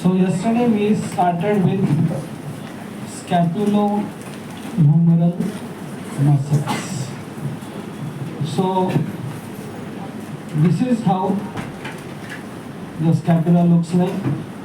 So yesterday we started with scapulohumeral muscles. So this is how the scapula looks like,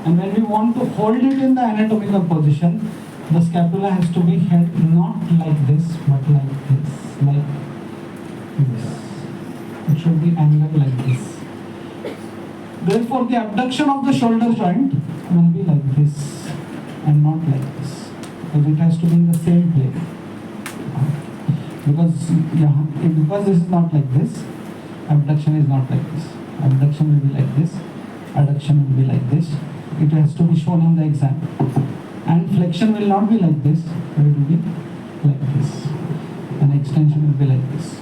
and when we want to hold it in the anatomical position, the scapula has to be held not like this but like this, like this. It should be angled like this. Therefore, the abduction of the shoulder joint will be like this and not like this, because it has to be in the same plane. Because this is not like this, abduction is not like this. Abduction will be like this, adduction will be like this. It has to be shown in the exam. And flexion will not be like this, but it will be like this. And extension will be like this.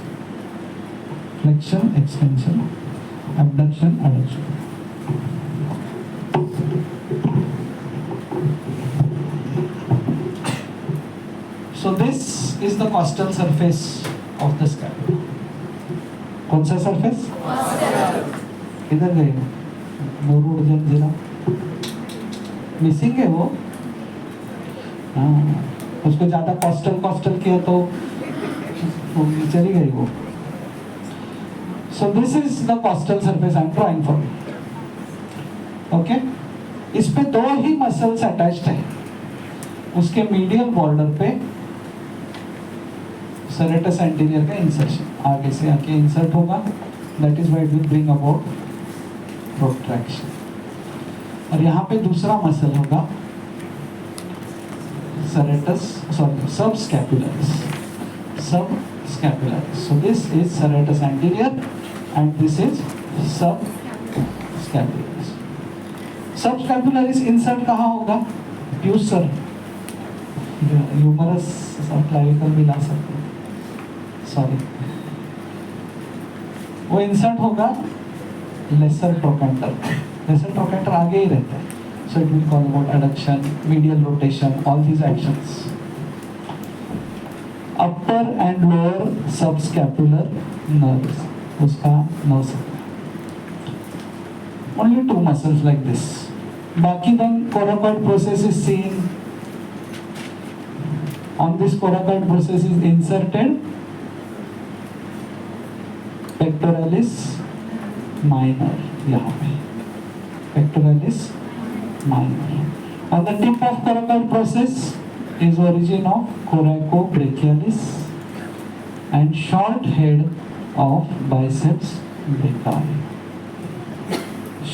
Flexion, extension, abduction, adduction. So this is the costal surface of the scapula. कौन सा surface? किधर गए? बोरूड जंजीरा missing है वो. हाँ, उसको ज़्यादा costal किया तो चली गई वो. So this is the costal surface I am drawing for you. Okay? इस पे दो ही मसल्स अटैच्ड हैं. उसके मीडियल बॉर्डर पे सेरेटस एंटीरियर का इंसर्शन आगे से आके इंसर्ट होगा. That is why it will bring about protraction. और यहाँ पे दूसरा मसल होगा serratus subscapularis. So this is serratus anterior and this is subscapularis. Subscapularis insert कहाँ होगा? Pucer. ह्यूमरस और क्लाविकल भी ला सकते हैं. सॉरी, वो इंसर्ट होगा लेसर ट्रोकेंटर. लेसर ट्रोकेंटर आगे ही रहता है. So it will call about adduction, medial rotation, all these actions. Upper and lower subscapular nerves. उसका nerve supply. Only two muscles like this. बाकी then coracoid process is seen. On this coracoid process is inserted pectoralis minor. यहाँ पे pectoralis minor. On the tip of coracoid process is origin of coracobrachialis and short head of biceps brachii.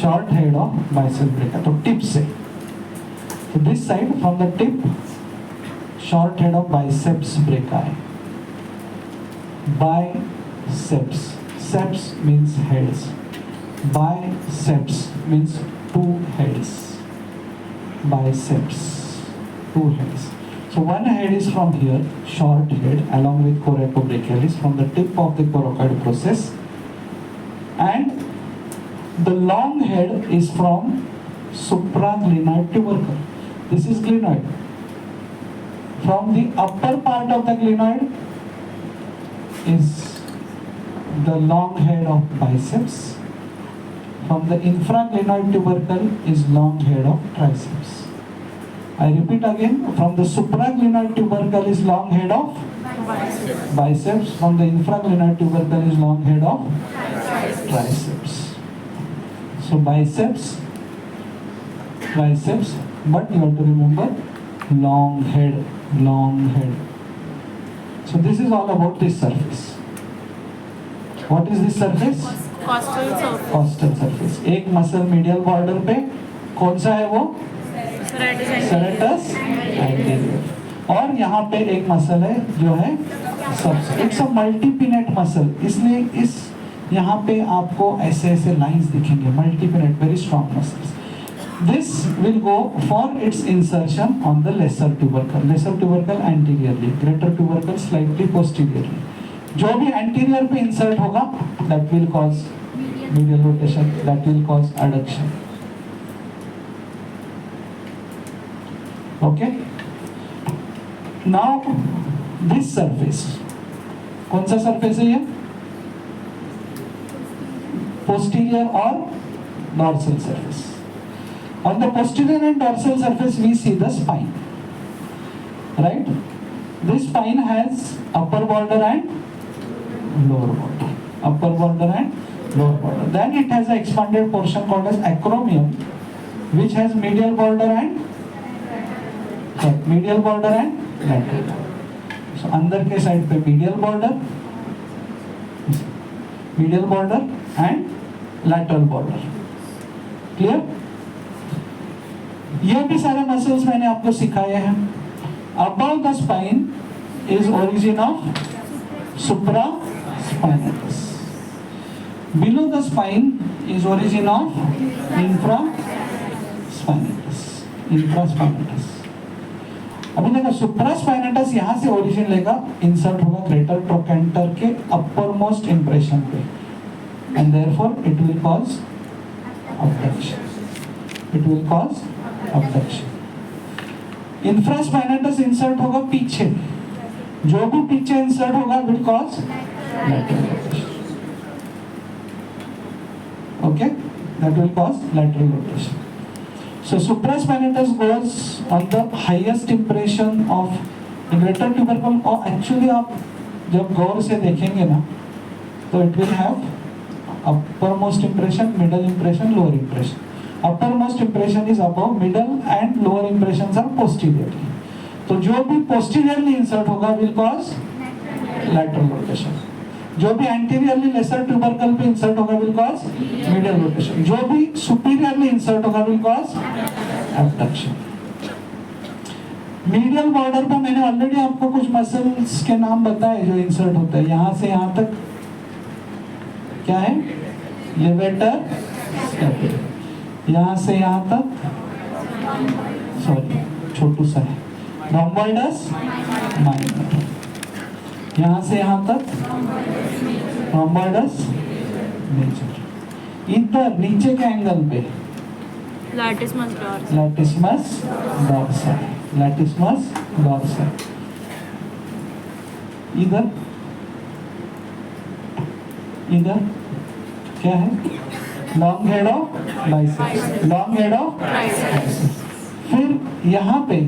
Short head of biceps brachii. तो tip से. So this side from the tip, short head of biceps brachii. Biceps. Seps means heads. Biceps means two heads. Biceps, two heads. So one head is from here, short head along with coracobrachialis from the tip of the coracoid process, and the long head is from supraglenoid tubercle. This is glenoid. From the upper part of the glenoid is the long head of biceps. From the infraglenoid tubercle is long head of triceps. I repeat again, from the supraglenoid tubercle is long head of biceps. From the infraglenoid tubercle is long head of triceps. So biceps, triceps, but you have to remember long head. So this is all about this surface. What is this surface? Costal surface. एक muscle medial border पे कौन सा है वो? Serratus anterior. और यहाँ पे एक मसल है जो है इट्स अ मल्टीपिनेट मसल. इसलिए इस यहाँ पे आपको ऐसे लाइंस दिखेंगे. Multipennate, very strong muscles. This will go for its insertion on the lesser tubercle. Lesser tubercle anteriorly, greater tubercle slightly posteriorly. जो भी anterior पे insert होगा, that will cause medial rotation, that will cause adduction. Okay? Now this surface, कौन सा surface है ये? Posterior or dorsal surface. On the posterior and dorsal surface, we see the spine. Right? This spine has upper border and lower border. Upper border and lower border. Then it has an expanded portion called as acromion, which has medial border and lateral border. So अंदर के side पे medial border and lateral border. Clear? ये भी सारे muscles मैंने आपको सिखाए हैं. Above the spine is origin of supraspinatus. Below the spine is origin of infraspinatus. अभी देखो सुप्रास्पाइनेटस यहाँ से ओरिजिन लेगा, इंसर्ट होगा ग्रेटर ट्रोकेंटर के अपर मोस्ट इंप्रेशन पे, and therefore it will cause abduction. Infraspinatus insert होगा पीछे, जो भी पीछे इंसर्ट होगा will cause lateral rotation. Okay, that will cause lateral rotation. So supraspinatus goes on the highest impression of greater tubercle. और actually आप जब गौर से देखेंगे ना, तो it will have uppermost impression, middle impression, lower impression. Uppermost impression is above, middle and lower impressions are posteriorly. तो जो भी posteriorly insert होगा will cause lateral rotation. जो भी anteriorly lesser tubercle पे insert होगा will cause medial rotation. जो भी superiorly insert होगा will cause abduction. Medial border पे मैंने ऑलरेडी आपको कुछ मसल्स के नाम बताए जो इंसर्ट होते हैं. यहाँ से यहाँ तक क्या है? Levator scapular. यहाँ से यहाँ तक छोटू सा है rhomboidus minor. यहाँ से यहाँ तक rhomboidus major. इधर नीचे के एंगल पे latissimus dorsi. इधर क्या है? long head of biceps. फिर यहाँ पे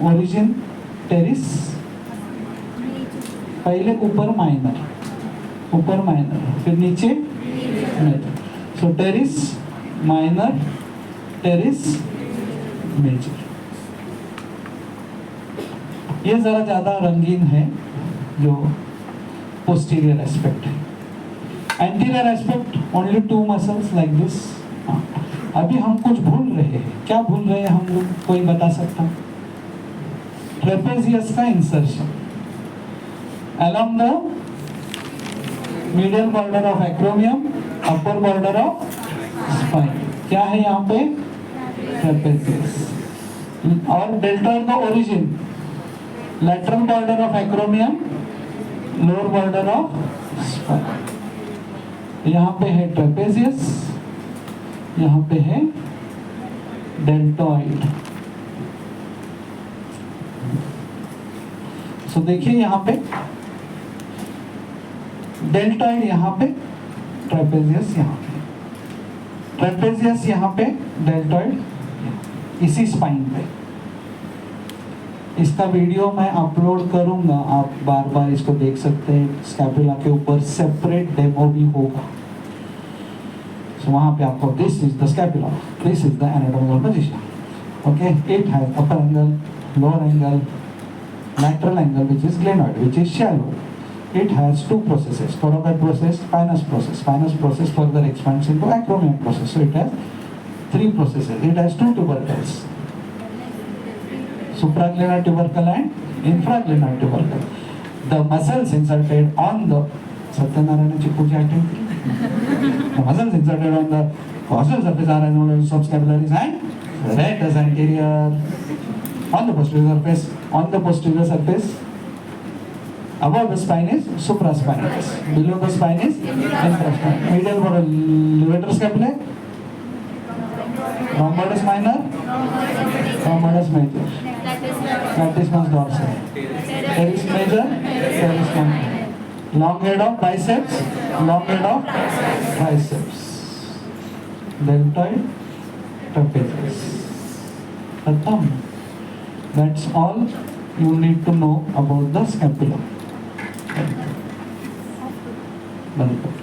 origin teres, पहले ऊपर माइनर, फिर नीचे मेजर. सो टेरिस माइनर, टेरिस मेजर. ये जरा ज्यादा रंगीन है जो पोस्टीरियर एस्पेक्ट है. Anterior aspect only 2 muscles like this. अभी हम कुछ भूल रहे हैं. क्या भूल रहे हैं हम लोग? कोई बता सकता? ट्रेपेजियस का insertion along the medial border of acromion, upper border of spine. क्या है यहाँ पे? trapezius. और deltoid का origin lateral border of acromion, lower border of spine. यहाँ पे है trapezius, यहाँ पे है deltoid. So देखिए यहाँ पे डेल्टॉइड, यहाँ पे ट्रेपेजियस, यहाँ पे डेल्टॉइड, इसी स्पाइन पे. इसका वीडियो मैं अपलोड करूंगा, आप बार बार इसको देख सकते हैं. स्कैपुला के ऊपर सेपरेट डेमो भी होगा. So वहाँ पे आपको this is the scapula, this is the anatomical position. Okay, it has upper angle, lower angle, lateral angle which is glenoid, which is shallow. It has 2 processes, coracoid process, spinous process. Spinous process further expands into acromion process. So it has 3 processes. It has 2 tubercles, supraglenar tubercle and infraglenar tubercle. The muscles inserted on the Satyanarayana Chikkuji attend. The muscles inserted on the causal surface are known as subscapularis and rectus anterior. On the posterior surface, above the spine is supraspinatus, below the spine is infraspinatus. Medial border levator scapulae, rhomboidus minor, rhomboidus major, latissimus dorsi, teres major, teres minor. Long head of biceps, long head of triceps, deltoid, trapezius. The thumb. That's all you need to know about the scapula. बंद करो.